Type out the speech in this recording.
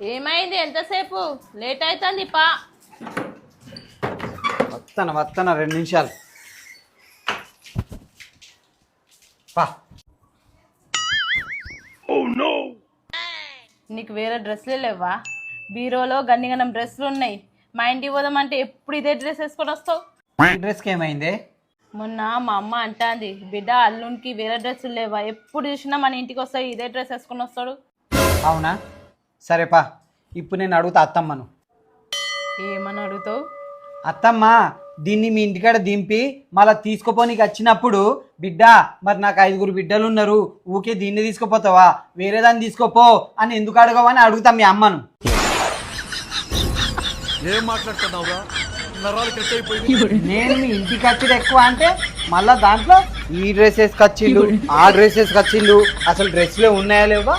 ఏమైంది? ఎంతసేపు లేట్ అవుతుంది పా. వస్తాను 2 నిమిషాలు పా. నీకు వేరే డ్రెస్సులే లేవా? బీరోలో గన్నిగనం డ్రెస్సులు ఉన్నాయి. మా ఇంటికి పోదామంటే ఎప్పుడు ఇదే డ్రెస్ వేసుకొని వస్తావు? ఈ డ్రెస్కి ఏమైంది? మొన్న మా అమ్మ అంటాంది, బిడ్డ అల్లునికి వేరే డ్రెస్సులు లేవా, ఎప్పుడు చూసినా మన ఇంటికి వస్తాయి ఇదే డ్రెస్ వేసుకొని వస్తాడు. అవునా? సరేపా, ఇప్పుడు నేను అడుగుతా అత్తమ్మను. ఏమని అడుగుతావు? అత్తమ్మ, దీన్ని మీ ఇంటికాడ దింపి మళ్ళీ తీసుకుపోనీకి వచ్చినప్పుడు, బిడ్డ మరి నాకు 5 బిడ్డలు ఉన్నారు, ఊకే దీన్ని తీసుకుపోతావా, వేరే దాన్ని తీసుకోపో అని ఎందుకు అడగవని అడుగుతా మీ అమ్మను. ఏం మాట్లాడుతున్నావురా? నరాలు కట్ అయిపోయింది. నేను మీ ఇంటికి వచ్చేది ఎక్కువ అంటే మళ్ళా దాంట్లో ఈ డ్రెస్ వేసుకొచ్చిండు, ఆ డ్రెస్ వేసుకొచ్చిండు, అసలు డ్రెస్లే ఉన్నాయా లేవా